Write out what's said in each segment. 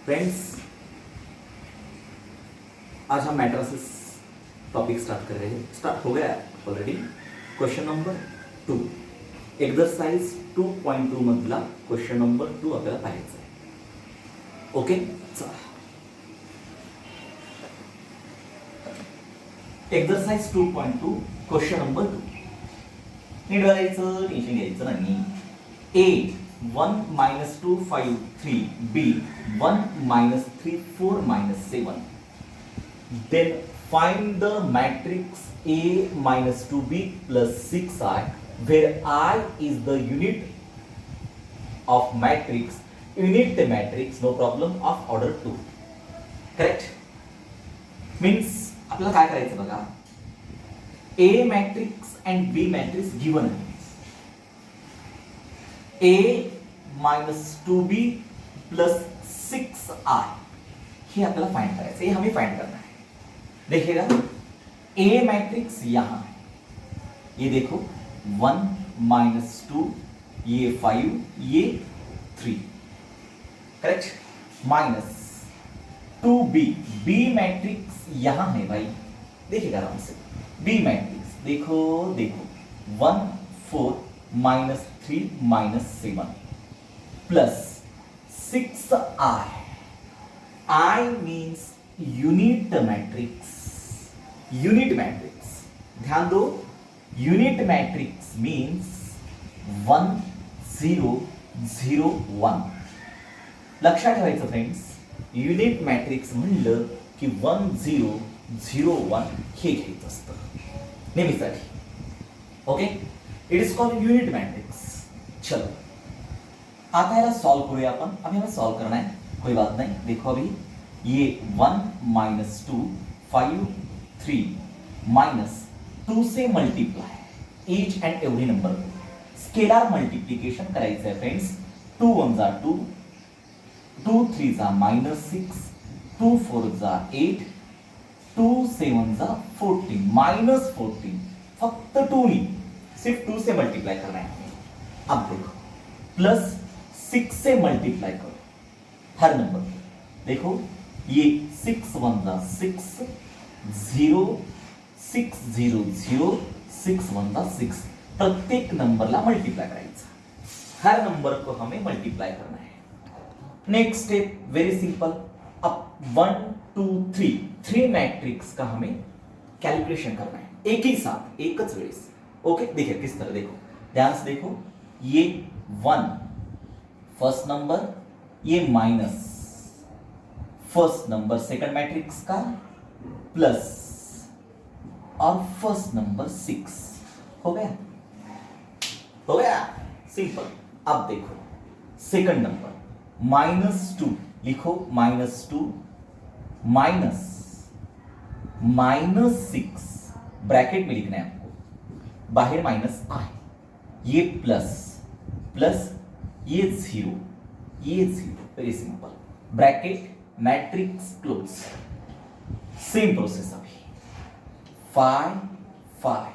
Friends, आज हम matrices topic start कर रहे हैं. स्टार्ट हो गया है ऑलरेडी. क्वेश्चन नंबर 2, एक्सरसाइज 2.2 मधला क्वेश्चन नंबर 2 आपल्याला पाहायचा आहे. ओके, चला. Exercise 2.2 question number 2. नीट बघायचं, टेन्शन घ्यायचं नाही. A 1 minus 2 5 3 B 1 minus 3 4 minus 7. Then find the matrix A minus 2B plus 6I where I is the unit of matrix, no problem, of order 2. Correct? Means आपल्याला काय करायचं बघा. A matrix and B matrix given आहे. A minus 2B plus 6I हे आपल्याला find करायचं है. ये हमें फाइंड करना है. देखिएगा, A मैट्रिक्स यहां है, ये देखो 1 minus 2, ये 5, ये 3. Correct. Minus 2B, B matrix यहां है भाई. देखिएगा आराम से. B मैट्रिक्स देखो 1 4 minus 3 minus 7 plus 6I. I means unit matrix. ध्यान दो, unit matrix means 1 0 0 1. लक्षात ठेवायचं फ्रेंड्स, युनिट मॅट्रिक्स म्हणलं की 1 0 0 1 हे घ्यायचं असतं नेहमीसाठी. Okay, it is called unit matrix. चलो आता याला सॉल्व करूया अपन. अभी हमें सॉल्व करना है, कोई बात नहीं. देखो अभी ये 1 minus 2 5 3 minus 2 से multiply each and every number को स्केलर मल्टीप्लिकेशन करायचं आहे फ्रेंड्स. 2 1 जा 2, 2 3 जा -6, 2 4 जा 8, 2 7 जा 14 -14. फक्त 2 नहीं, सिर्फ 2 से मल्टीप्लाई करना है. अब देखो प्लस 6 से मल्टीप्लाई करो हर नंबर को. देखो ये 6 1 जा 6 0 6 0 0 6 1 जा 6. प्रत्येक नंबरला मल्टीप्लाई करायचं. हर नंबर को हमें मल्टीप्लाई करना है. Next step very simple. अब 1 2 3 मैट्रिक्स का हमें कैलकुलेशन करना है एक ही साथ, एक वेळेस. ओके, देखिए किस तरह. देखो ध्यान से देखो, ये 1 फर्स्ट नंबर, ये minus first number second matrix का, प्लस और फर्स्ट नंबर 6. हो गया सिंपल. अब देखो सेकंड नंबर -2 लिखो, -2 माइनस -6 ब्रैकेट में लिखना है आपको, बाहर माइनस I, ये प्लस ये 0 ये 0. Very simple. Bracket matrix close. Same process अभी 5 5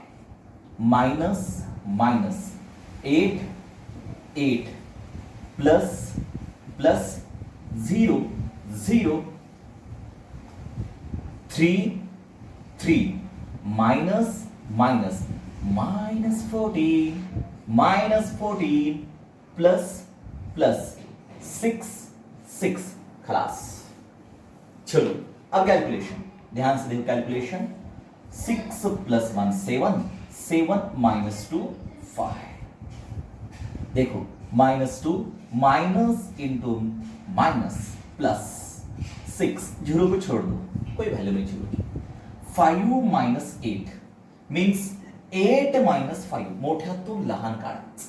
माइनस 8 8 प्लस 0 0 3 3 माइनस 14 प्लस 6 खलास. चलो अब कैलकुलेशन, ध्यान से देखो कैलकुलेशन. 6 + 1 7 7 - 2 5. देखो -2 माइनस इंटू माइनस प्लस 6, 0 को छोड़ दो, कोई वैल्यू नहीं छोड़ोगी. 5 - 8 मीन्स 8 - 5 मोठ्यातून लहान काढायचं.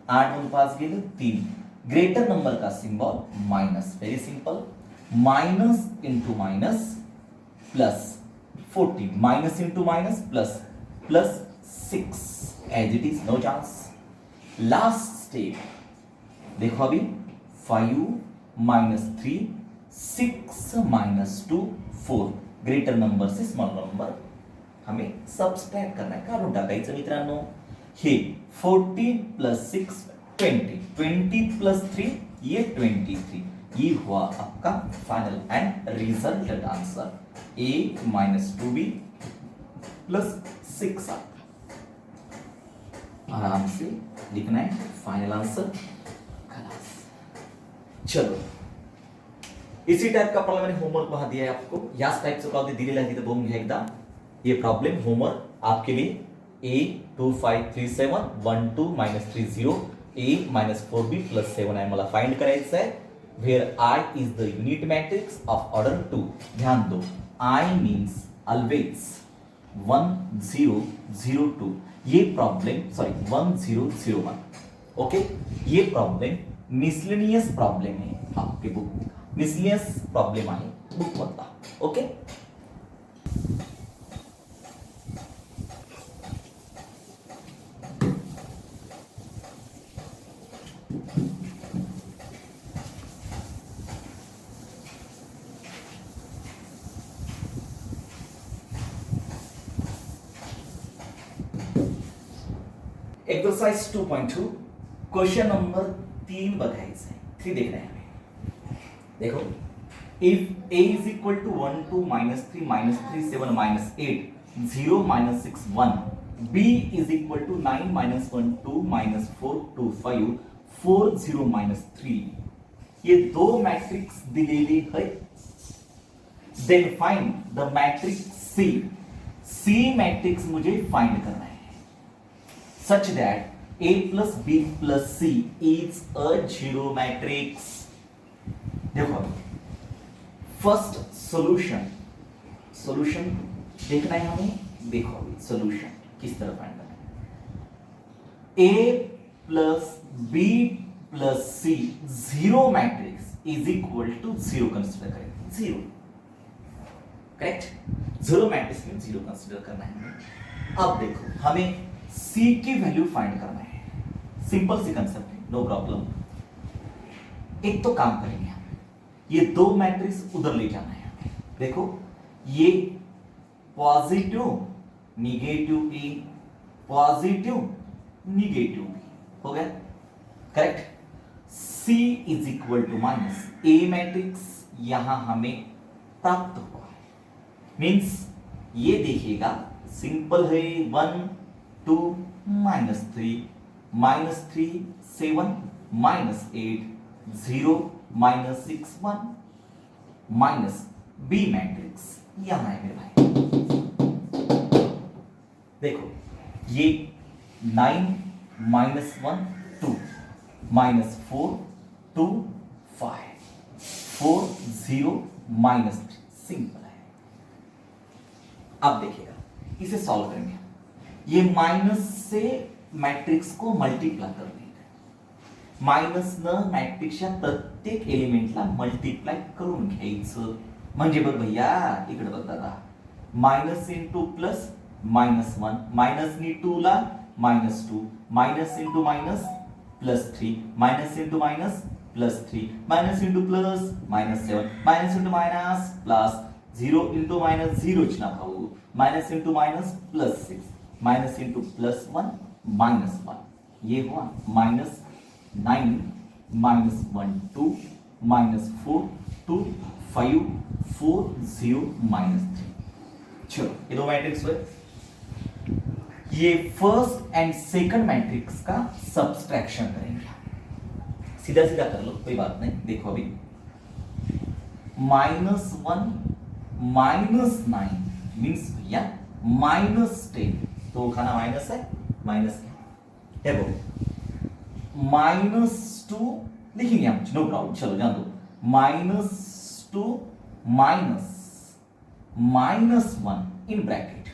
8 ऊन 5 गेलं 3. ग्रेटर नंबर का symbol minus. Very simple. Minus into minus plus 14, minus into minus plus 6 as it is, no chance. Last step देखो अभी 5 - 3 6 - 2 4. ग्रेटर नंबर से स्मॉल नंबर हमें सबट्रैक्ट करना है. काढून टाकायचं मित्रांनो. हे 14 + 6 20, 20 + 3 ये 23. ये हुआ आपका final and resultant answer a minus 2b plus 6 आराम से लिखना है फाइनल आंसर खलास। चलो इसी टाइप का प्रॉब्लेम मैंने होमवर्क वहां दिया है आपको, याच टाइपचं प्रॉब्लेम दिलेलं आहे तिथे बघून घ्या एकदा। ये प्रॉब्लेम होमवर्क आपके लिए A2537 12 minus 30 A minus 4B plus 7 आहे मला फाइंड करायचं आहे, where I is the unit matrix of order 2। ध्यान दो I means always 1002, ये प्रॉब्लेम सॉरी 1001 ओके। ये प्रॉब्लेम मिसलेनियस प्रॉब्लेम है आपके बुक में, मिसलेनियस प्रॉब्लेम आहे बुक मधला ओके। एक्सरसाइज 2.2 क्वेश्चन नंबर 3 बघायचं आहे, 3 देखना है हमें। देखो if a is equal to 1 2 minus 3 minus 3 7 minus 8 0 minus 6 1 b is equal to 9 minus 1 2 minus 4 2 5 4 0 minus 3, ये दो मैट्रिक्स दिलेली है। Then find the matrix c matrix मुझे फाइंड करना है such that a plus b plus c is a zero matrix। देखो first solution देखना है हमें, देखो अभी सॉल्यूशन किस तरह फाइंड करना है। a plus b plus c zero matrix is equal to zero consider करेंगे, जीरो करेक्ट, जीरो मैट्रिक्स में जीरो कंसिडर करना है हमें। अब देखो हमें C की वैल्यू फाइंड करना है, सिंपल सी कंसेप्ट है, नो प्रॉब्लम। एक तो काम करेंगे हम, ये दो मैट्रिक्स उधर ले जाना है हमें। देखो ये positive negative A positive negative B हो गया correct. C is equal to minus A matrix यहां हमें प्राप्त हुआ है, मीन्स ये देखिएगा सिंपल है 1 2 minus 3 7 minus 8 0 minus 6 1 minus B matrix यहां है मेरे भाई। देखो ये 9 माइनस 1 2 माइनस 4 2 5 4 0 माइनस 3, सिंपल है। अब देखिएगा इसे सॉल्व करेंगे, ये माइनस से मॅट्रिक्स को मल्टिप्लाय करणे, मायनस न मॅट्रिक्सच्या प्रत्येक एलिमेंटला मल्टिप्लाय करून घ्यायचं। म्हणजे बघ भैया इकडे बघ दादा, minus into plus minus 1 minus नी 2 ला minus 2 minus into minus plus 3 minus into minus plus 3 minus into plus minus 7 minus into minus plus 0 into minus 0 च ना भाऊ, minus into minus plus 6 minus into plus 1 minus 1, ये हुआ minus 9 minus 1 2 minus 4 2 5 4 0 minus 3। चलो ये दो matrix हुए, ये फर्स्ट एंड सेकंड मैट्रिक्स का सब्सट्रैक्शन करेंगे, सीधा सीधा कर लो कोई बात नहीं। देखो अभी माइनस 1 माइनस 9 मीन्स भैया माइनस 10, तो खाना माइनस है, माइनस क्या है वो माइनस 2 लिखेंगे हम, नो प्रॉब्लम। चलो जान दो minus 2 minus minus 1 in bracket,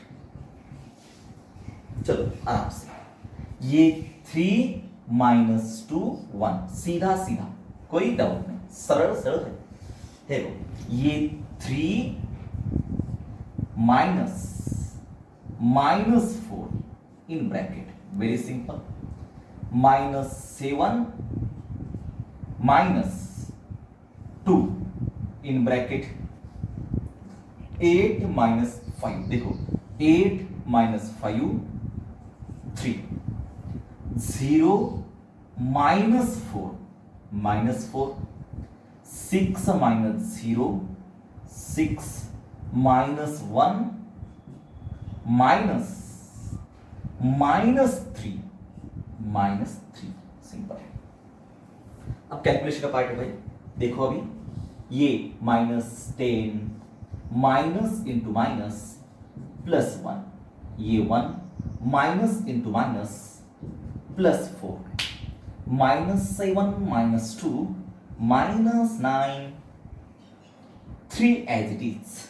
चलो आराम से ये 3 माइनस 2 1 सीधा सीधा कोई डाउट नहीं, सरल सरल है। देखो ये 3 minus minus 4 in bracket, very simple, minus 7 minus 2 in bracket, 8 minus 5, देखो 8 minus 5 3 0 minus 4 minus 4 6 minus 0, 6 minus 1 minus 3 simple है। अब कैलकुलेशन का पार्ट है भाई, देखो अभी ये -10 माइनस इंटू माइनस +1, ये 1 minus into minus +4, -7 -2 -9, 3 as it is,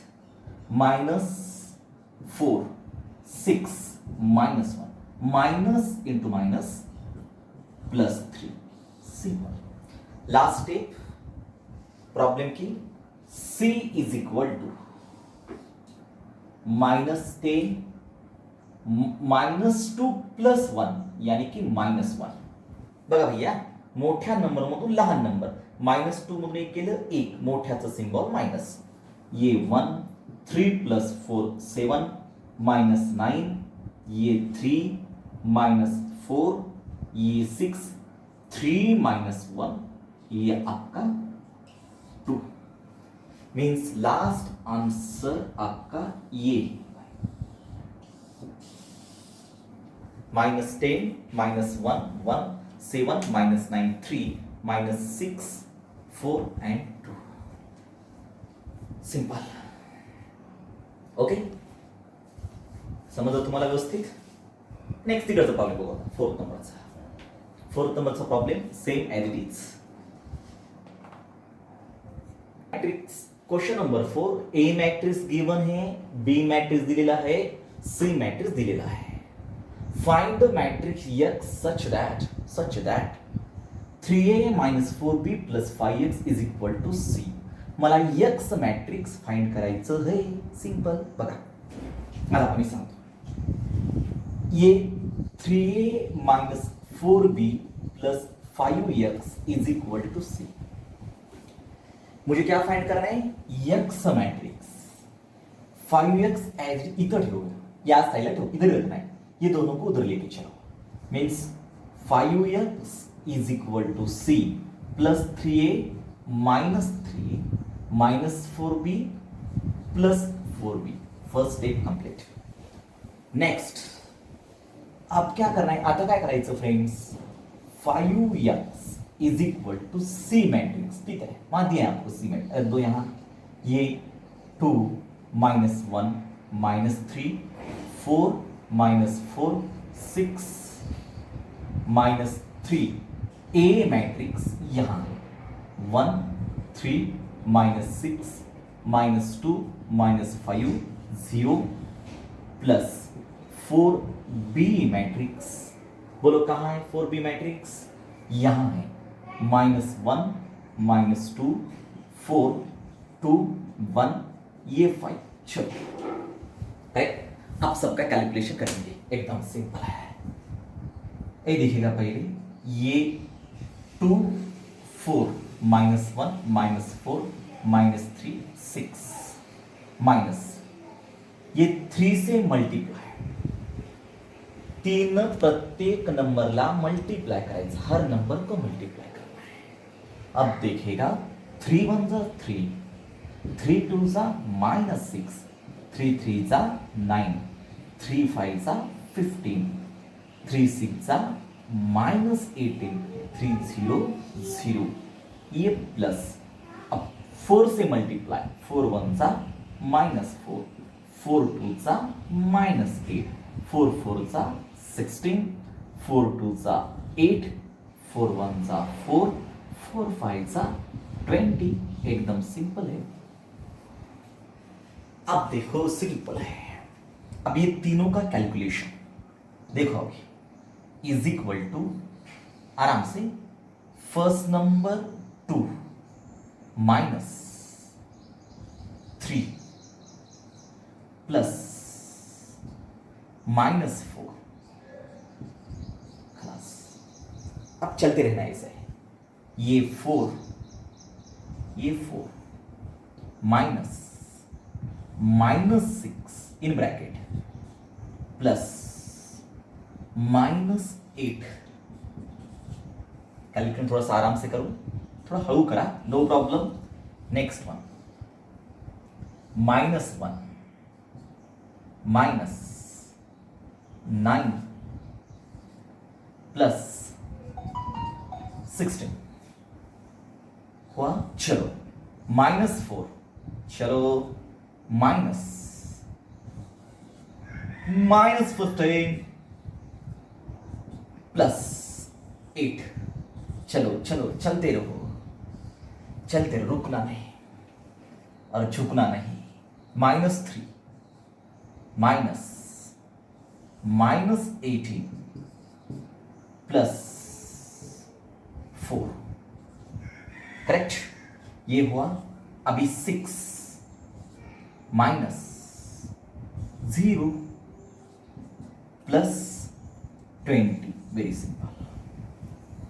-4 6 -1 minus into minus +3 simple. Last step problem की, c इज इक्वल टू -10 -2 +1 यानी की -1। बघा भैया, मोठ्या नंबर मधून लहान नंबर, -2 मधून एक केलं 1, मोठ्याचं सिंबल मायनस, ये 1 3 + 4 7 -9, ये 3 -4, ये 6, 3 - 1, ये आपका 2, मीन्स लास्ट आंसर आपका ये -10 -1 1 7 -9 3 -6 4 and 2 सिंपल। ओके, समजलं तुम्हाला व्यवस्थित? नेक्स्ट तिकडचा प्रॉब्लेम बघू आता, फोर्थ नंबरचा problem same as it is. Matrix question number 4, A matrix given है, बी मॅट्रिक्स दिलेला आहे, सी मॅट्रिक्स दिलेला आहे। Find the matrix x such that 3a minus 4b plus 5x is equal to c। मला x matrix find करायचं आहे, simple. बघा आता आपण सांगतो, ये 3a minus 4b plus 5x is equal to c। मुझे क्या फाइंड करना है, x मैट्रिक्स 5x एज इधर ठेवू, या साइडला ठेवू, इधर रखना है, ये दोनों को उधर लेके चलो, means 5x is equal to c plus 3a minus 3a minus 4b plus 4b। First step complete. Next अब क्या करना है, आता काय करायचं friends, 5x is equal to c matrix, ठीक है, वहां दिया है आपको c मैट्रिक्स, रख दो यहां, ये 2 -1 -3 4 -4 6 -3, ए मैट्रिक्स यहां 1 3 -6 -2 -5 0 प्लस 4b मैट्रिक्स, बोलो कहां है 4b मैट्रिक्स, यहां है, -1 -2 4 2 1, ये 5। चलो राइट, आप सबका कैलकुलेशन करेंगे, एकदम सिंपल है। ये देखिएगा पहले, ये 2 4 -1 -4 -3 6 माइनस, ये 3 से मल्टीप्लाय, 3 प्रत्येक नंबरला मल्टीप्लाय करायचं, हर नंबर को मल्टीप्लाय करना है। अब देखिएगा 3 1 जा 3, 3 2 जा -6, 3 3 जा 9, 3 5 जा 15, 3 6 जा -18, 3 0 0, ये प्लस, अब 4 से मल्टीप्लाई, 4 1 जा -4, 4 2 जा -8, 4 4 जा 16, 4 2 जा 8, 4 1 जा 4, 4 5 जा 20, एकदम सिंपल है। अब देखो सिंपल है, अब ये तीनों का कैलकुलेशन देखो, अभी इज इक्वल टू, आराम से, फर्स्ट नंबर 2 -3 प्लस -4, खलास। अब चलते रहना ऐसे, ये 4 minus -6 in bracket plus -8, calculation थोड़ा सा आराम से करो, थोड़ा हळू करा, नो प्रॉब्लम। नेक्स्ट वन -1 -9 +16 हुआ। चलो -4, चलो -15 +8, चलो चलो चलते रहो, रुकना नहीं और झुकना नहीं। -3 -18 +4, करेक्ट। ये हुआ। अभी 6 -0 +20, वेरी सिंपल।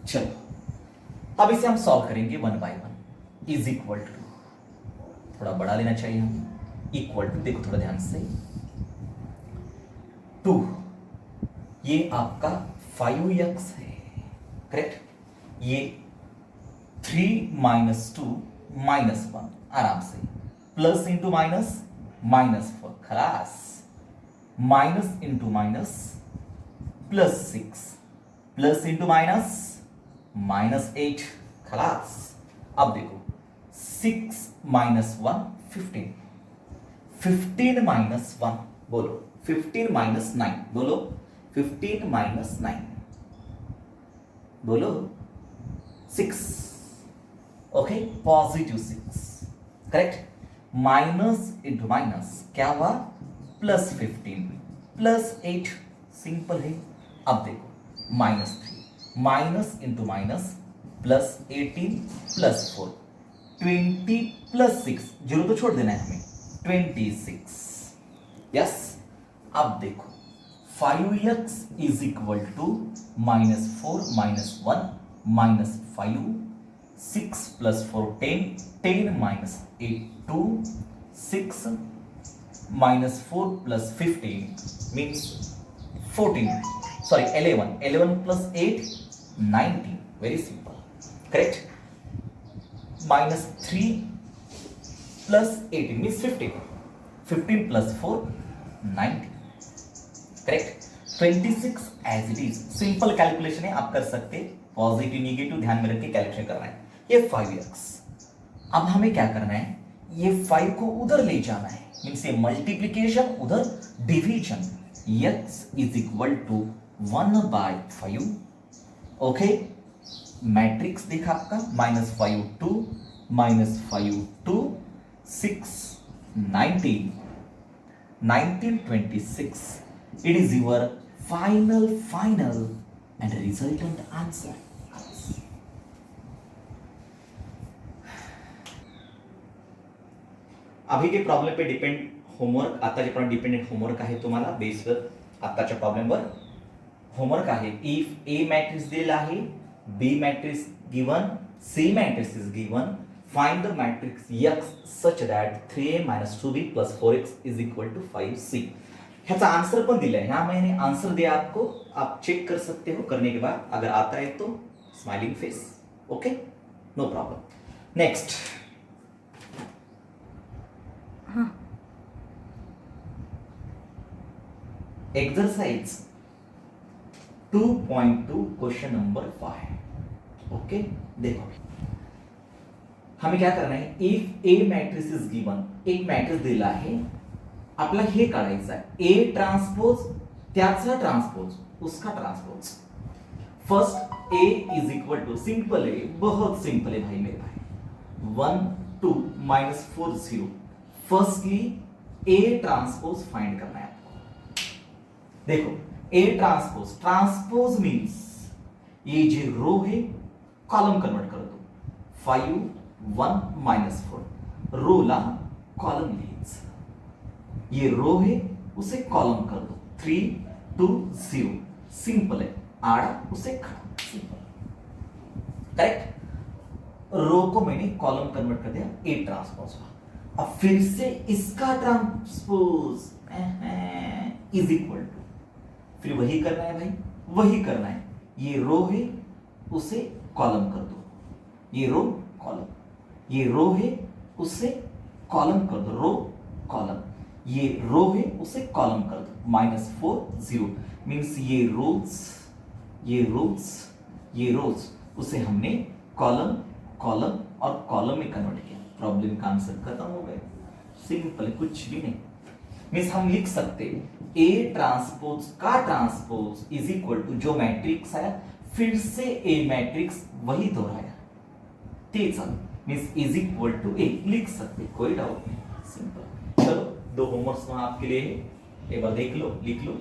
चलो अब इसे हम सॉल्व करेंगे 1 बाय 1। इज इक्वल टू, थोड़ा बड़ा लेना चाहिए हमें, इक्वल टू, देखो थोड़ा ध्यान से, 2, ये आपका 5x है, करेक्ट। ये 3 - 2 -1, आराम से, प्लस इंटू माइनस -4, खलास, minus into minus +6, plus into minus -8, खलास। अब देखो 6 - 1 15, 15 - 1 बोलो, 15 - 9 बोलो, 15 - 9 बोलो, 6, okay, positive 6, correct. Minus into minus क्या हुआ, +15 +8, सिंपल है। अब देखो -3, माइनस इंटू माइनस +18 +4, 20 +6, जीरो तो छोड़ देना है हमें, 26, यस। अब देखो 5x is equal to -4 - 1 -5, 6 + 4 10, 10 - 8 2, 6 -4 + 15 means 14, sorry 11, 11 + 8 19, very simple, correct। -3 + 18 means 15, 15 + 4 19, correct. 26 as it is, simple calculation है, आप कर सकते, पॉजिटिव निगेटिव ध्यान में रख के कैलकुलेशन करना है। ये 5x, अब हमें क्या करना है, ये 5 को उधर ले जाना है, मीन्स ये मल्टीप्लीकेशन उधर division, x is equal to 1/5, okay. Matrix देखा आपका, -5 2 -5 2, 6 19 19 26, it is your final and resultant answer। अभी के प्रॉब्लेम पे डिपेंड होमवर्क, आताच्या प्रमाणे डिपेंडेंट होमवर्क आहे तुम्हाला, बेसवर आताच्या प्रॉब्लेमवर होमवर्क आहे। इफ ए मॅट्रिक्स दिलेला आहे, B matrix given, C matrix is given, find the matrix x such that 3a - 2b + 4x is equal to 5c। ह्याचा आंसर पण दिला है, यहाँ मैंने आंसर दिया आपको, आप चेक कर सकते हो, करने के बाद अगर आता है तो smiling face, okay, no problem. Next, exercise 2.2 question number 5, okay. देखो हमें क्या करना है, if A matrix is given, एक मॅट्रिक्स दिला आहे, आपला हे काढायचं आहे, ए ट्रांसपोज त्याचा ट्रांसपोज उसका transpose. First A is equal to, simple है, बहुत सिंपल है भाई मेरे भाई, 1 2 -4 0। फर्स्टली ए ट्रांसपोज फाइंड करना है आपको। देखो ए ट्रांसपोज मीन्स ये जो रो है कॉलम कन्वर्ट कर दो, 5 1 -4, रो ला कॉलम लिहायचं, ये रो है उसे कॉलम कर दो, 3 2 0, सिंपल है, आड़ा उसे खड़ा, सिंपल, करेक्ट। रो को मैंने कॉलम कन्वर्ट कर दिया, ए ट्रांसपोज। अब फिर से इसका ट्रांसपोज इज इक्वल टू, फिर वही करना है भाई, वही करना है, ये रो है उसे कॉलम कर दो, ये रो कॉलम, ये रो है उसे कॉलम कर दो, रो कॉलम, ये रो है उसे कॉलम कर दो, -4 0 मीन्स ये रोज ये रोज ये रोज उसे हमने कॉलम कॉलम और कॉलम में कन्वर्ट किया, प्रॉब्लम का आंसर खत्म हो गया, सिंपल, कुछ भी नहीं। मीन्स हम लिख सकते ए ट्रांसपोज का ट्रांसपोज इज इक्वल टू जो मैट्रिक्स आया फिर से ए मैट्रिक्स वही दोहराया, ठीक है, मीन्स इज इक्वल टू ए लिख सकते, कोई डाउट नहीं, सिंपल। चलो 2 होमवर्क्स वहां आपके लिए है, एक बार देख लो, लिख लो।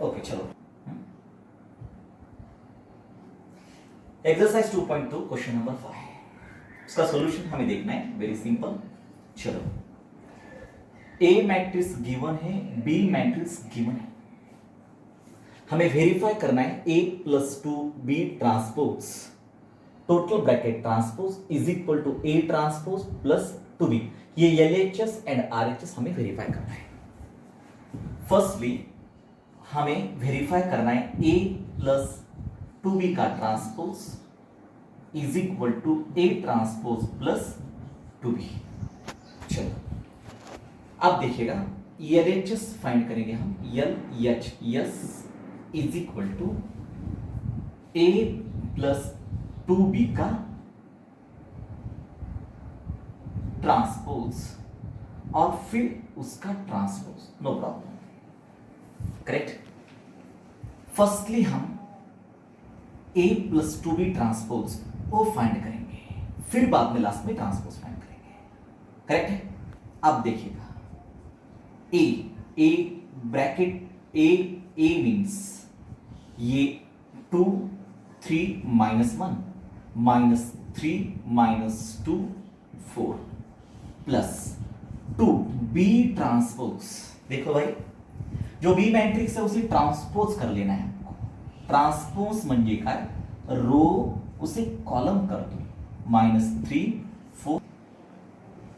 ओके चलो, एक्सरसाइज 2.2 क्वेश्चन नंबर 5, इसका सॉल्यूशन हमें देखना है, वेरी सिंपल। चलो, ए मैट्रिक्स गिवन है, बी मैट्रिक्स गिवन है, हमें वेरीफाई करना है A plus 2 B transpose total bracket transpose is equal to A transpose plus 2b, ये LHS एंड RHS हमें वेरीफाई करना है। फर्स्टली हमें वेरीफाई करना है ए प्लस 2b का transpose is equal to A transpose plus 2b। चलो अब देखिएगा, LHS फाइंड करेंगे हम, LHS is equal to A plus 2b का ट्रांसपोज और फिर उसका transpose, no problem, correct. Firstly हम a प्लस 2b ट्रांसपोज वो फाइंड करेंगे, फिर बाद में लास्ट में ट्रांसपोज फाइंड करेंगे, करेक्ट है। अब देखिएगा, a ब्रैकेट a मीन्स ये 2 3 -1 -3 -2 4 प्लस 2 बी ट्रांसपोज, देखो भाई जो बी मैट्रिक्स है उसे ट्रांसपोज कर लेना है आपको, ट्रांसपोज म्हणजे काय, रो उसे कॉलम कर दो, -3 4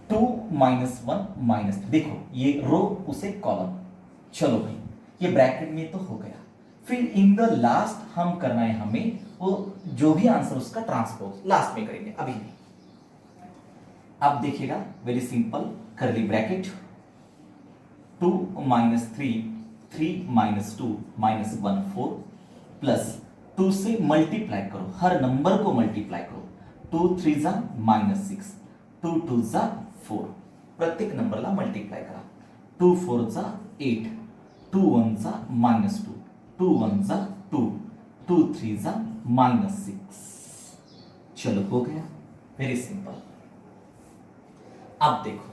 2 -1 -3, देखो ये रो उसे कॉलम, चलो भाई ये ब्रैकेट में तो हो गया, फिर इन द लास्ट हम करना है हमें वो जो भी आंसर उसका ट्रांसपोज लास्ट में करेंगे, अभी नहीं। अब देखिएगा, वेरी सिंपल, करली ब्रैकेट 2 -3 3 -2 -1 4 प्लस 2 से मल्टीप्लाई करो, हर नंबर को मल्टीप्लाई करो, 2 3 जा -6 2 2 जा 4, प्रत्येक नंबरला मल्टीप्लाई करा, 2 4 जा 8 2 1 जा -2 2 1 जा 2 2 3 जा -6, चलो हो गया, वेरी सिंपल। अब देखो,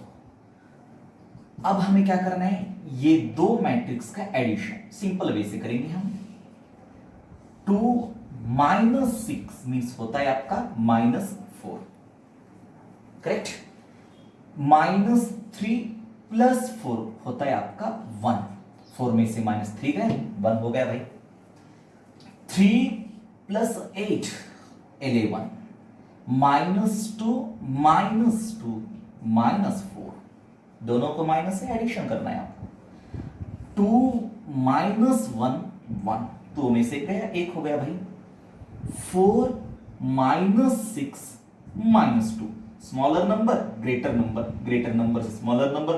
अब हमें क्या करना है, ये दो मैट्रिक्स का एडिशन सिंपल वे से करेंगे हम, 2 -6 मीन्स होता है आपका -4, करेक्ट, -3 + 4 होता है आपका 1, 4 में से -3 गए 1 हो गया भाई, 3 + 8 11 -2 -2 -4, दोनों को माइनस से एडिशन करना है आपको, 2 -1 1, 2 में से गया 1 हो गया भाई, 4 -6 -2, स्मॉलर नंबर ग्रेटर नंबर से स्मॉलर नंबर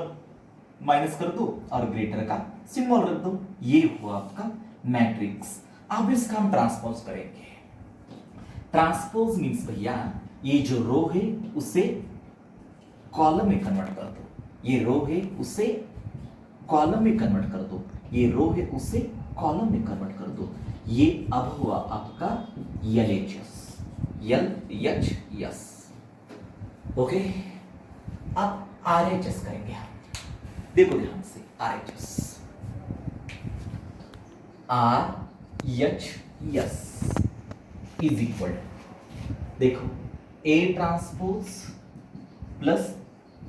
माइनस कर दो और ग्रेटर का सिंबल रख दो, ये हुआ आपका मैट्रिक्स। अब इसका हम ट्रांसपोज करेंगे, ट्रांसपोज मीन्स भैया ये जो रो है उसे कॉलम में कन्वर्ट कर दो, ये रो है उसे कॉलम में कन्वर्ट कर दो, ये रो है उसे कॉलम में कन्वर्ट कर दो, ये अब हुआ आपका LHS, ओके। अब RHS करेंगे हम, देखो ध्यान से, RHS इज इक्वल, देखो A transpose plus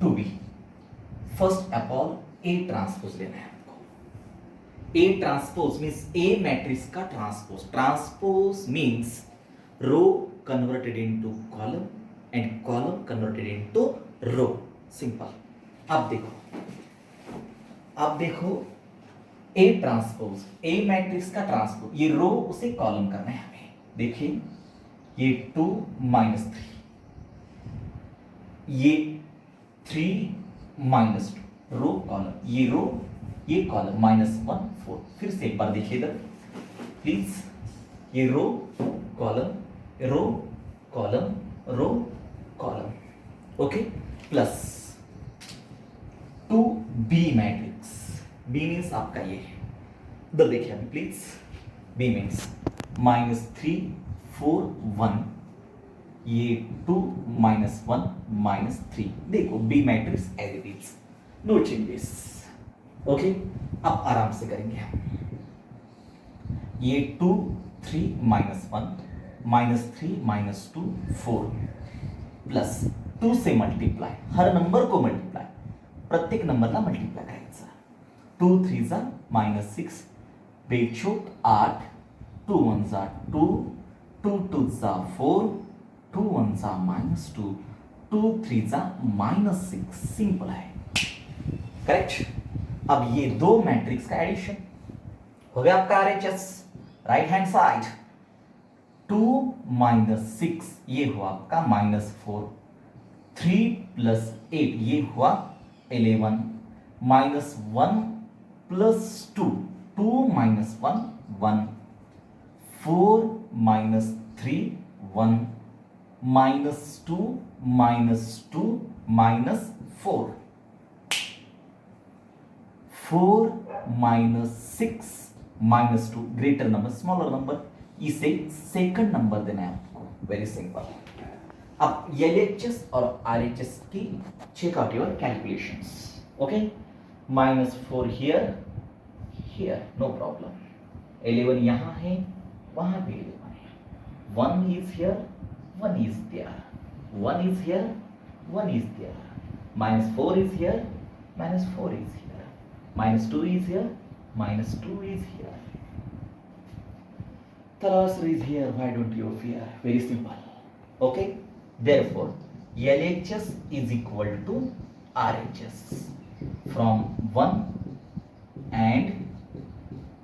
2B, first of all A transpose लेना है आपको, A transpose means A matrix का transpose, transpose means row converted into column and column converted into row, simple. अब देखो ए ट्रांसपोज, ए मैट्रिक्स का transpose, ये row उसे column करना है हमें। देखिए ये 2 माइनस 3, ये 3 माइनस 2, रो कॉलम, ये रो ये कॉलम, -1 4। फिर से एक बार देखिए इधर प्लीज, ये row column row column row column, okay, plus 2b matrix, b means आपका ये है, इधर देखिए अभी प्लीज, b मीन्स -3 4 1, ये 2 -1 -3, देखो b matrix as it is, no changes, okay. अब आराम से करेंगे हम, ये 2 3 -1 -3 -2 4 प्लस 2 से मल्टीप्लाय, हर नंबर को मल्टीप्लाय, प्रत्येक नंबरला मल्टीप्लाय करायचा, 2 3 जा -6, बेछूट 8, 2 1 जा 2, 2 2 जा 4, 2 1 जा -2, 2 3 जा -6, सिंपल है, करेक्ट। अब ये दो मैट्रिक्स का एडिशन हो गया आपका RHS, राइट हैंड साइड, 2 - 6 ये हुआ आपका -4, 3 + 8 ये हुआ 11, -1 + 2, 2 - 1 1, 4 - 3 1, -2 -2 -4, 4 - 6 -2, ग्रेटर नंबर स्मॉलर नंबर, इसे सेकंड नंबर देना है आपको, वेरी सिंपल। अब LHS और RHS की check out your calculations, okay, -4 here no problem, 11 यहाँ है, वहां भी 11 है, 1 is here 1 is there, 1 is here 1 is there, -4 is here -4 is here, -2 is here, -2 is here. The answer is here. Why don't you fear? Very simple. Okay. Therefore, LHS is equal to RHS from 1 and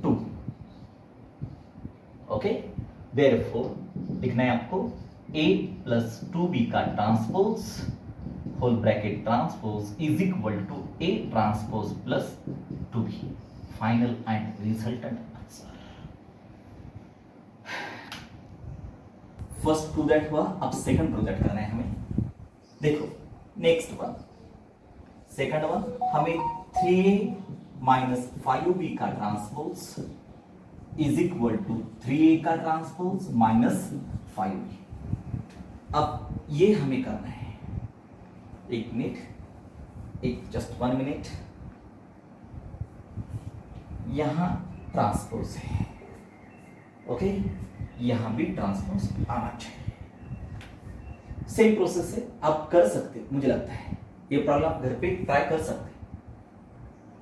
2. Okay. Therefore, लिखना है आपको A plus 2B का transpose whole bracket transpose is equal to A transpose plus 2B, final and resultant answer. First prove that हुआ, अब second prove that करना है हमें। देखो नेक्स्ट वन, सेकंड वन, हमें 3 - 5B का transpose is equal to 3A का transpose -5B। अब ये हमें करना है, एक मिनट, एक जस्ट 1 मिनट, यहां ट्रांसपोज है, ओके, यहां भी ट्रांसपोज आना चाहिए, सेम प्रोसेस है, आप कर सकते हो, मुझे लगता है ये प्रॉब्लम आप घर पे ट्राई कर सकते हैं,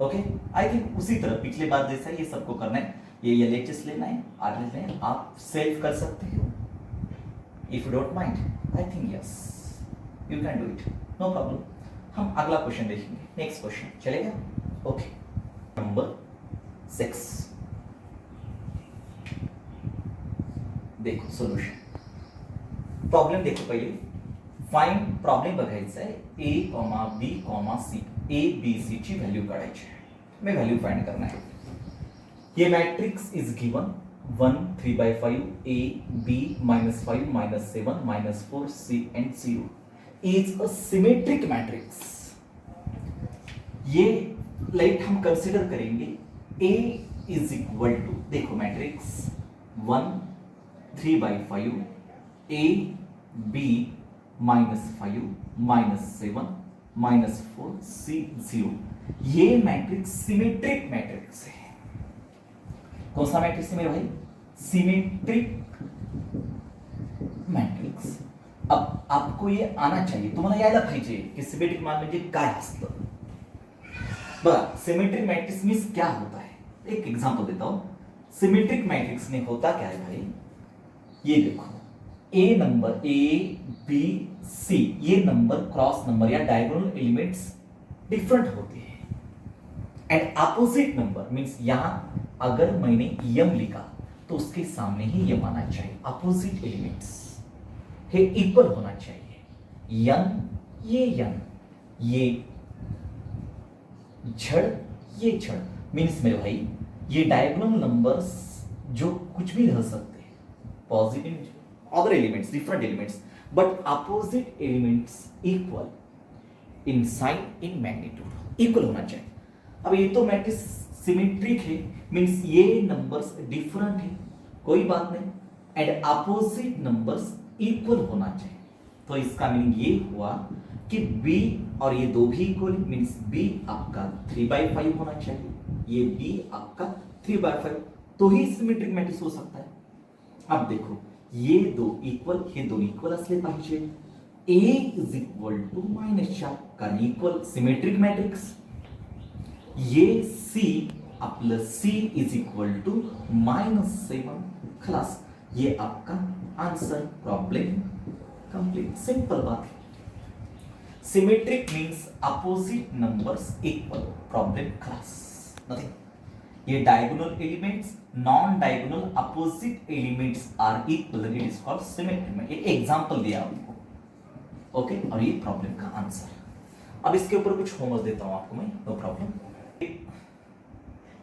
ओके। आई थिंक उसी तरह पिछले बार जैसा ये सबको करना है, ये LHS लेना है, R लेना है, आप सेल्फ कर सकते हो, if you don't mind, I think yes you can do it, no problem. हम अगला क्वेश्चन देखेंगे, नेक्स्ट क्वेश्चन चलेगा, ओके। नंबर 6, देखो सोल्यूशन, प्रॉब्लेम देखो पहिले, फाइंड प्रॉब्लेम बघायचा आहे, A, B, C, A, B, C ची व्हॅल्यू काढायची आहे, मी व्हॅल्यू फाइंड करना है। ये matrix is given 1 3/5 A, B, -5 -7 -4 C and 0 is a symmetric matrix. ये लाइक हम कंसिडर करेंगे A इज इक्वल टू, देखो मैट्रिक्स 1 3/5 A, B, -5 -7 -4 C 0, ये मैट्रिक्स सिमेट्रिक मैट्रिक्स है। कौन सा मैट्रिक्स है मेरे भाई? Symmetric matrix. अब आपको ये आना चाहिए, तुम्हाला यायला पाहिजे की सिमेट्रिक मान म्हणजे काय असतं। बघा सिमेट्रिक मैट्रिक्स मीन्स क्या होता है, एक एग्जांपल देता हूं। सिमेट्रिक मैट्रिक्स में होता क्या है भाई, ये देखो A नंबर A B सी, ये नंबर क्रॉस नंबर या डायगोनल एलिमेंट्स डिफरेंट होते हैं। एंड अपोजिट नंबर मींस यहां अगर मैंने यम लिखा तो उसके सामने ही यम आना चाहिए। अपोजिट एलिमेंट्स है इक्वल होना चाहिए। यन ये झड़ ये झड़ मींस मेरे भाई ये डायगोनल नंबर्स जो कुछ भी रह सकते हैं, positive other elements different elements, but opposite elements equal in sign in magnitude, equal होना चाहिए। अब ये तो मैट्रिक्स सिमेट्रिक है मींस ये नंबर्स डिफरेंट है, कोई बात नहीं, एंड अपोजिट नंबर्स इक्वल होना चाहिए। तो इसका मीनिंग ये हुआ कि b और ये दो भी इक्वल मींस b आपका 3/5 होना चाहिए, ये b आपका 3/5, तो ही सिमेट्रिक मैट्रिक्स हो सकता है। अब देखो ये दो इक्वल, हे दोन इक्वल असले पाहिजे। a इज इक्वल टू -4 कारण इक्वल सिमेट्रिक मैट्रिक्स, ये c आपलं c इज इक्वल टू -7, खलास, ये आपका आंसर, प्रॉब्लम कंप्लीट, सिंपल बात है। Symmetric means opposite numbers equal, problem खलास, नथिंग। ये diagonal elements non diagonal opposite elements are equal, it is called symmetric. में एक एग्जांपल दिया आपको, ओके, और ये प्रॉब्लम का आंसर। अब इसके ऊपर कुछ होमवर्क देता हूं आपको मैं, नो प्रॉब्लम।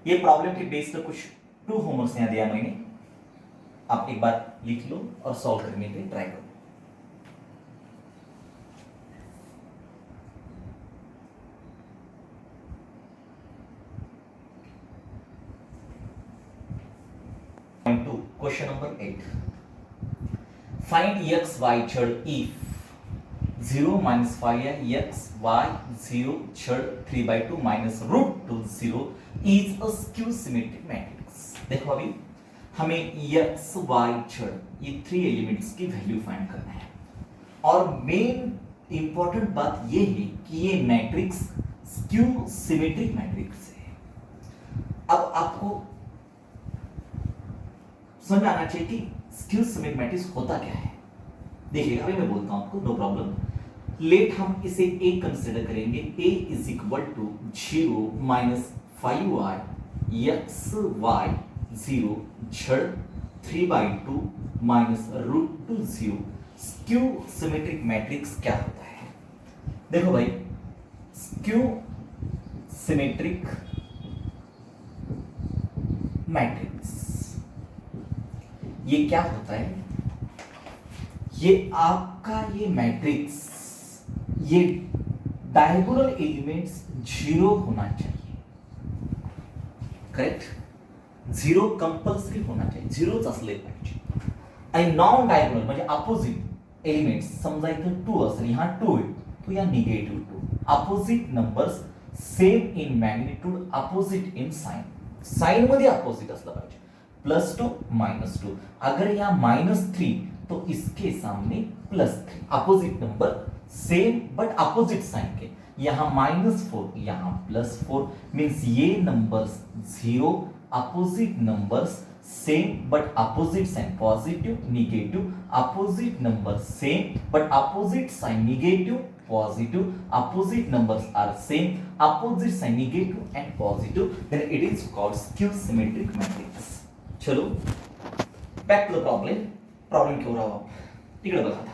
ये प्रॉब्लम के बेस पर कुछ 2 होमवर्क्स यहां दिया मैंने, आप एक बार लिख लो और सॉल्व करने के ट्राई करो। Question number 8. Find x, y, z if 0 minus 5 x, y, 0, z 3/2 minus root 2 0 is a skew symmetric matrix. देखो अभी हमें x, y, z ये 3 एलिमेंट्स की वैल्यू फाइंड करना है, और मेन इंपॉर्टेंट बात ये है कि ये मैट्रिक्स स्क्यू सिमेट्रिक मैट्रिक्स है। अब आपको समझ में आना चाहिए कि स्क्यू सिमेट्रिक मैट्रिक्स होता क्या है। देखिए अभी मैं बोलता हूं आपको, नो प्रॉब्लम। लेट हम इसे a कंसीडर करेंगे, a is equal to 0 minus 5y x y 0 z 3/2 minus root 2 0। Skew symmetric matrix क्या होता है? देखो भाई, स्क्यू सिमेट्रिक मैट्रिक्स ये क्या होता है? ये आपका ये मैट्रिक्स, ये डायगोनल एलिमेंट्स 0 होना चाहिए, करेक्ट? 0 कंपल्सरी होना चाहिए, 0च असले पाहिजे। आणि नॉन डायगोनल म्हणजे अपोजिट एलिमेंट्स, समजा इथं 2 असेल, यहां 2 आहे तो या negative 2, opposite numbers same in magnitude, opposite in sign, sign मध्ये अपोजिट असलं पाहिजे, +2 -2। अगर यहाँ -3 तो इसके सामने +3, opposite number same but opposite sign के, यहाँ -4 यहाँ +4, मींस ये numbers 0, opposite numbers same but opposite sign, positive negative, opposite number same but opposite sign, negative positive, opposite numbers are same, opposite sign negative and positive, then it is called skew symmetric matrix. चलो back to the problem क्यों रहा हो आप, तिकडे बघा आता।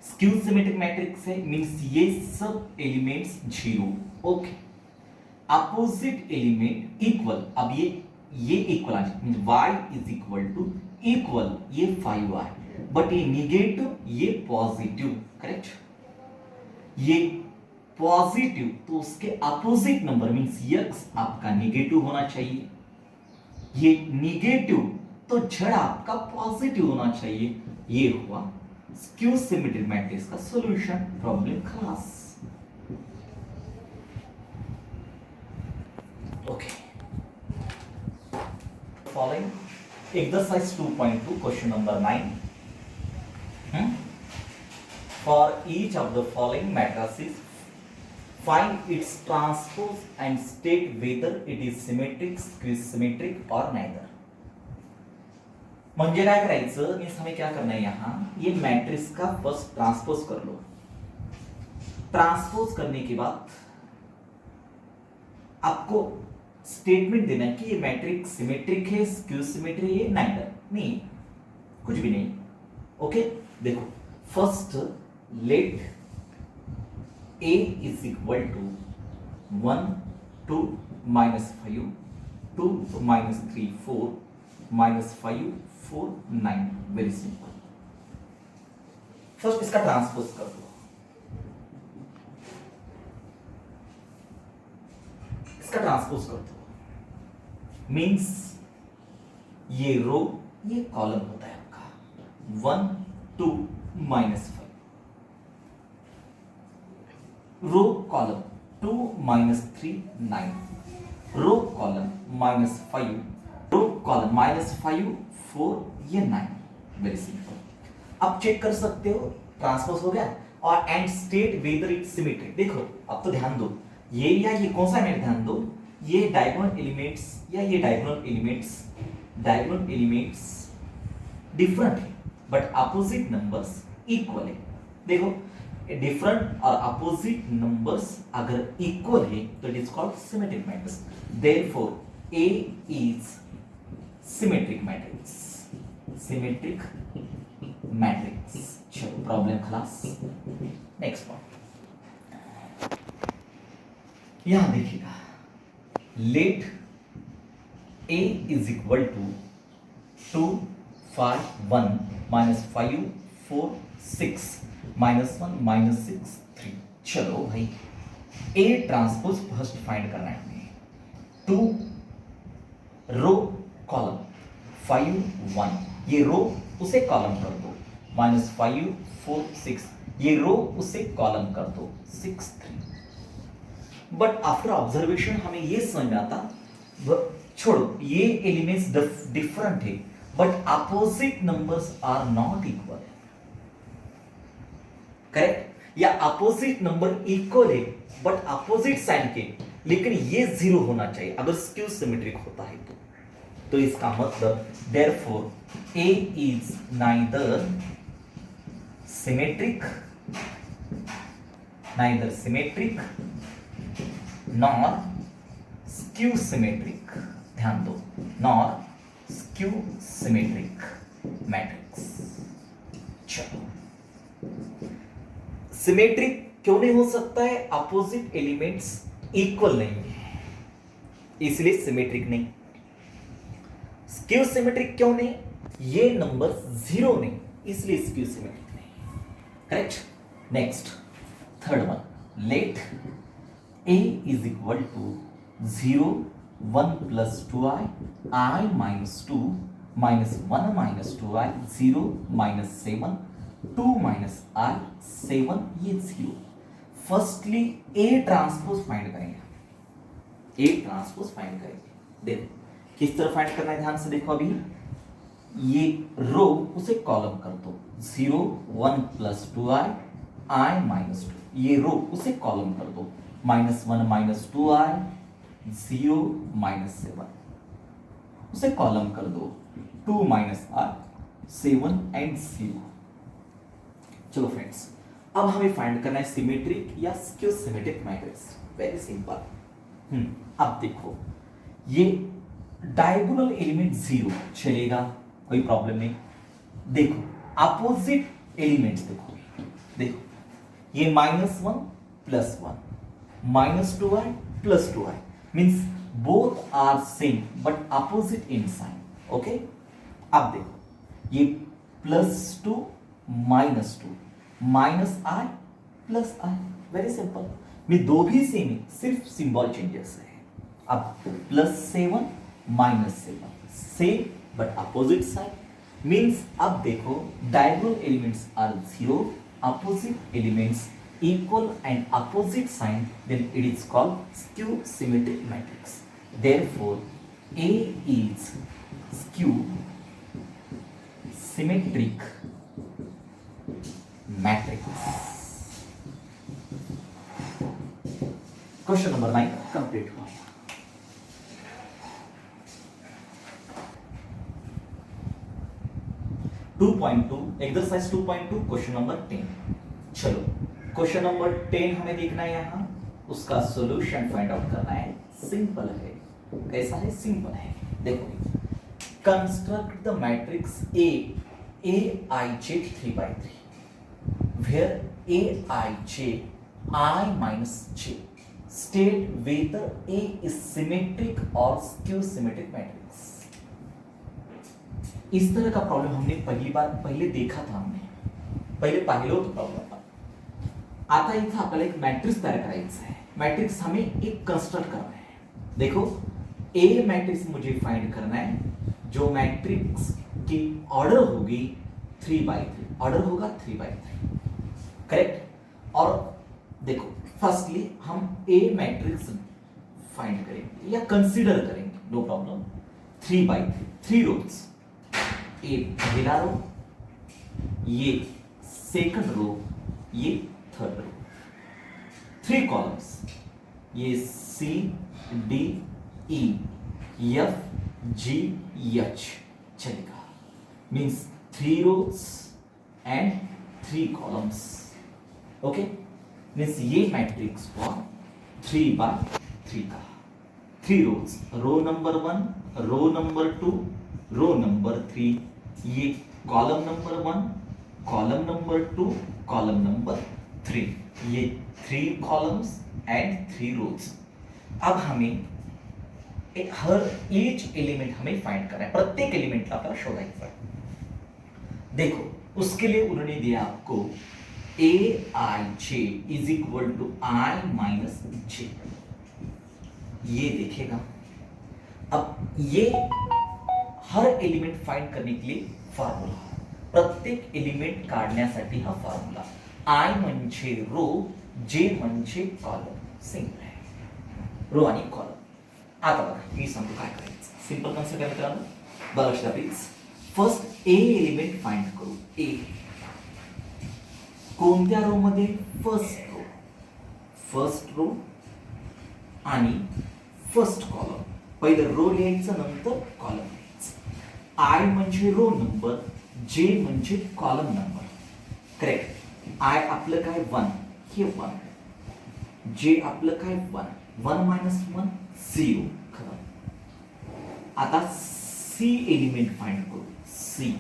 Skew symmetric matrix है means ये सब elements 0, okay, opposite element equal, अब ये इक्वल आ जाए, y is equal to equal ये 5y, बट ये निगेटिव ये पॉजिटिव, करेक्ट? ये पॉजिटिव तो उसके अपोजिट नंबर मींस x आपका निगेटिव होना चाहिए, ये निगेटिव तो z आपका पॉजिटिव होना चाहिए। ये हुआ स्क्यू सिमेट्रिक मैट्रिक्स का सॉल्यूशन, प्रॉब्लम खलास। Okay, following exercise 2.2 question number 9। For each of the following matrices, find its transpose and state whether it is symmetric, symmetric or neither. म्हणजे काय करायचं, मीन्स हमें क्या करना है यहां, ये मैट्रिक्स का फर्स्ट ट्रांसपोज कर लो। ट्रांसपोज करने के बाद आपको स्टेटमेंट देना है कि ये मैट्रिक्स सिमेट्रिक है, स्क्यू सिमेट्री है, नाइदर, नहीं कुछ भी नहीं। ओके देखो, first let a is equal to 1 2 -5 2 -3 4 -5 4 9, very simple. First इसका ट्रांसपोज कर दो, इसका ट्रांसपोज कर दो, मींस ये रो ये कॉलम होता है आपका 1 2 -5, row column 2 -3 9, row column -5, row column -5 4 ये 9, वेरी सिंपल। अब चेक कर सकते हो ट्रांसपोज हो गया, और and state whether it symmetric. देखो अब तो ध्यान दो, ये या ये कौन सा है, ध्यान दो, ये डायगोनल एलिमेंट्स या ये डायगोनल एलिमेंट्स डिफरेंट है बट अपोजिट नंबर्स इक्वल है। देखो डिफरेंट और अपोजिट नंबर्स अगर इक्वल है तो it is called symmetric matrix. Therefore A is symmetric matrix, symmetric matrix. चलो प्रॉब्लम खलास। नेक्स्ट पॉइंट यहां देखिएगा, let a is equal to 2 5 1 -5 4 6 -1 -6 3। चलो भाई a ट्रांसपोज फर्स्ट फाइंड करना है हमें। 2 रो कॉलम 5 1, ये रो उसे कॉलम कर दो, -5 4 6, ये रो उसे कॉलम कर दो 6 3। बट आफ्टर ऑब्जर्वेशन हमें ये समझ में आता, छोड़ो ये एलिमेंट्स डिफरेंट है but opposite numbers are not equal, correct, या अपोजिट नंबर इक्वल है बट अपोजिट साइन के, लेकिन ये 0 होना चाहिए अगर स्क्यू सिमेट्रिक होता है तो इसका मतलब therefore a is neither symmetric nor skew symmetric, ध्यान दो, नॉर स्क्यू सिमेट्रिक मैट्रिक्स। चलो सिमेट्रिक क्यों नहीं हो सकता है, अपोजिट एलिमेंट्स इक्वल नहीं है इसलिए सिमेट्रिक नहीं। स्क्यू सिमेट्रिक क्यों नहीं, ये नंबर 0 नहीं इसलिए स्क्यू सिमेट्रिक नहीं, correct. Next third one, let a is equal to 0 1 plus 2i I minus 2 minus 1 minus 2i 0 minus 7 2 minus i 7, ये 0। फर्स्टली a ट्रांसपोज फाइंड करेंगे, a ट्रांसपोज फाइंड करेंगे। देखो किस तरह फाइंड करना है, ध्यान से देखो। अभी ये रो उसे कॉलम कर दो, 0 1 plus 2i I minus 2, ये रो उसे कॉलम कर दो, -1 minus 2i 0 minus 7, उसे कॉलम कर दो 2 minus i 7 and 0। चलो फ्रेंड्स अब हमें फाइंड करना है सिमेट्रिक या skew symmetric matrix, very simple. अब देखो ये डायगोनल एलिमेंट 0 चलेगा, कोई प्रॉब्लम नहीं। देखो अपोजिट एलिमेंट्स देखो ये -1 + 1 -2i + 2i means both are same but opposite in sign, okay। अब देखो ये +2 -2 -i + i, वेरी सिंपल। में दो भी सेम है, सिर्फ सिंबल चेंजेस है। अब +7 -7 same but opposite sign means, अब देखो diagonal elements are 0, opposite elements equal and opposite sign, then it is called skew symmetric matrix. Therefore A is skew symmetric matrix. Question number 9 complete हुआ। 2.2 exercise 2.2 question number 10। चलो question number 10 हमें देखना है, यहां उसका solution find out करना है। Simple है, कैसा है? सिंपल है। देखो, construct the matrix A aij 3/3 where aij I minus j state whether A is symmetric or skew symmetric matrix। इस तरह का प्रॉब्लम हमने पहले देखा था, हमने पहिले पाहिलं होतं प्रॉब्लेम। आता इथं आपल्याला एक मॅट्रिक्स तयार करायचा है। मैट्रिक्स हमें एक कंस्ट्रक्ट करना है। देखो, ए मैट्रिक्स मुझे फाइंड करना है जो मैट्रिक्स की ऑर्डर होगी 3/3, ऑर्डर होगा 3/3, करेक्ट। और देखो, फर्स्टली हम ए मैट्रिक्स फाइंड करेंगे या कंसीडर करेंगे, नो प्रॉब्लम। 3/3, 3 रोज, ए पहला रो, ये सेकंड रो, ये थर्ड रो, 3 कॉलम्स, ये C D E F G H चलेगा, means 3 rows and 3 columns. Okay, means ये मैट्रिक्स हुआ 3/3 का। 3 rows, row number 1, row number 2, row number 3, ये column number 1, column number 2, column number 3, ये 3 कॉलम्स एंड 3 रोज। अब हमें हर ईच एलिमेंट हमें फाइंड करना है, प्रत्येक एलिमेंटला आपल्याला शोधायचं है। देखो, उसके लिए उन्होंने दिया आपको aij is equal to I minus J. ये देखेगा, अब ये हर एलिमेंट फाइंड करने के लिए फॉर्म्युला, प्रत्येक एलिमेंट काढण्यासाठी हा फॉर्म्युला। I म्हणजे रो, जे म्हणजे कॉलम, सिंपल आहे, रो आणि कॉलम। आता बघा, मी सांगतो काय करायचं। सिंपल कन्सेप्ट आहे मित्रांनो, बघा लक्षात please. First A element find करू। ए कोणत्या रो मध्ये? फर्स्ट रो आणि फर्स्ट कॉलम। पहिले रो लिहायचं, नंतर कॉलम लिहायचं। आय म्हणजे रो नंबर, जे म्हणजे कॉलम नंबर, करेक्ट। आय आपलं काय 1, हे 1, जे आपलं काय 1, 1 मायनस 1 0, खरं। आता सी एलिमेंट फाइंड करू। सी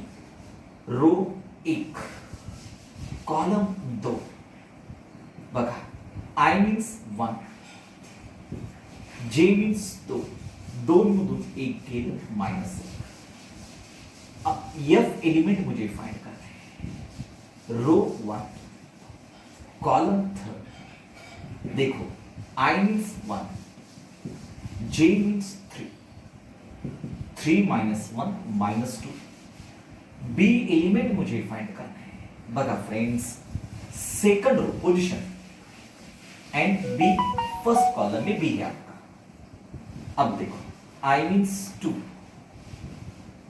रो 1, कॉलम 2, बघा, आय मीन्स 1, जे मीन्स 2, 2 मधून 1 गेलं, -1। अब एफ एलिमेंट मुझे फाइंड करना है। रो 1, कॉलम 3, देखो, I means 1, J means 3, 3 minus 1 -2। B element मुझे फाइंड करना है। बघा friends, second row position and B first column में बी है आपका। अब देखो, I मीन्स 2,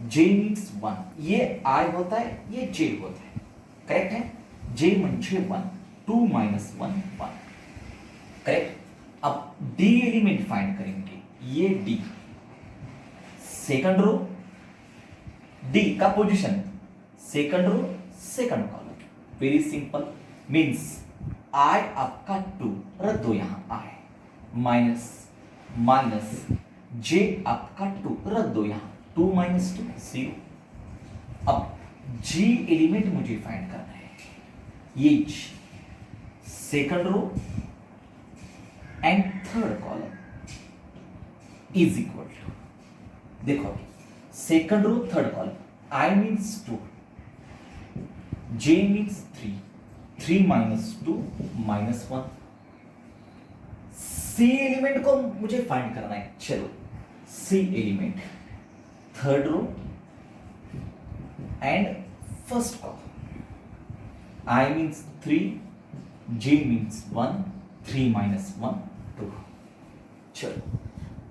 J मीन्स 1, ये I होता है, ये J होता है, करेक्ट है। J म्हणजे 1, 2 माइनस 1 1, करेक्ट। अब डी एलिमेंट फाइंड करेंगे, ये डी, सेकंड रो, डी का position, second row, second column, very simple. Means I आपका 2 रद्द हो, यहां आई, माइनस माइनस, जे आपका 2 रद्द हो, यहां 2 माइनस 2 0। अब जी एलिमेंट मुझे फाइंड करना है, ये second row and third column is equal to, देखो second row third column, I means 2, J means 3, 3 minus 2 -1। C element को मुझे फाइंड करना है। चलो, C element, third row and first column, I means 3, J means 1, 3 minus 1 2। चलो,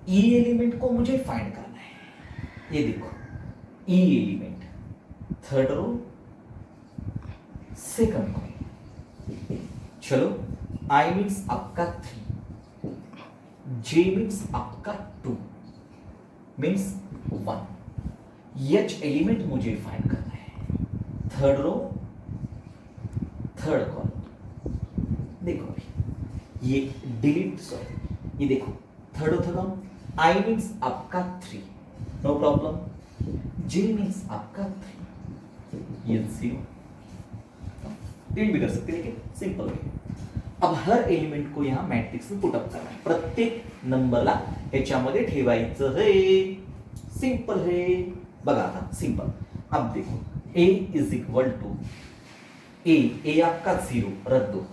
ई element को मुझे find करना है। ये देखो, E element, third row, second column. चलो, आई मीन्स आपका 3, जे मीन्स आपका 2, मीन्स 1। एच एलिमेंट मुझे फाइंड करना है। Third row, third column. देखो अभी ये डिलीट, सॉरी ये देखो थर्ड कॉलम, I मीन्स आपका 3, नो प्रॉब्लम, J मीन्स आपका 3, ये 0 डिलीट भी कर सकते हैं, लेकिन सिंपल है। अब हर एलिमेंट को यहाँ मॅट्रिक्स में पुटअप करना है, प्रत्येक नंबरला ह्याच्यामध्ये ठेवायचं है, सिंपल है। बघा आता सिंपल, अब देखो a इज इक्वल टू ए आपका 0 रख दो,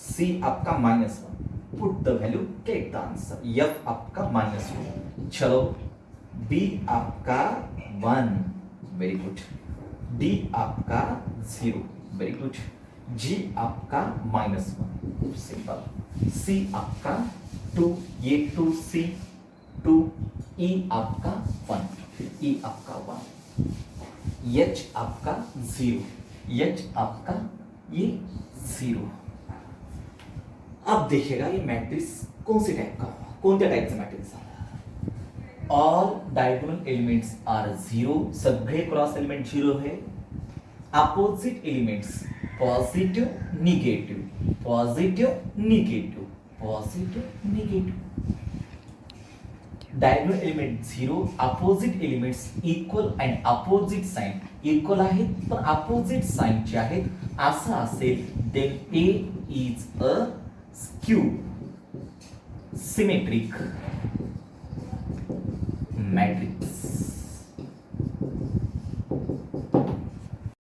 c आपका -1, put the value, get the answer, f आपका -2, चलो b आपका 1, वेरी गुड, d आपका 0, वेरी गुड, g आपका -1, सिंपल, c आपका 2, ये 2c 2, e आपका 1, e आपका 1, h आपका 0, h आपका ये 0। अब देखिएगा ये मैट्रिक्स कौन से टाइप का, कोणत्या टाइपचा मॅट्रिक्स आहे? ऑल डायगोनल एलिमेंट्स आर 0, सगळे क्रॉस एलिमेंट 0 है। Opposite elements positive negative, positive negative, positive negative. Diagonal element 0, opposite elements equal and opposite sign, equal आहेत पण अपोजिट साइनचे आहेत, असं असेल then A is a skew symmetric matrix.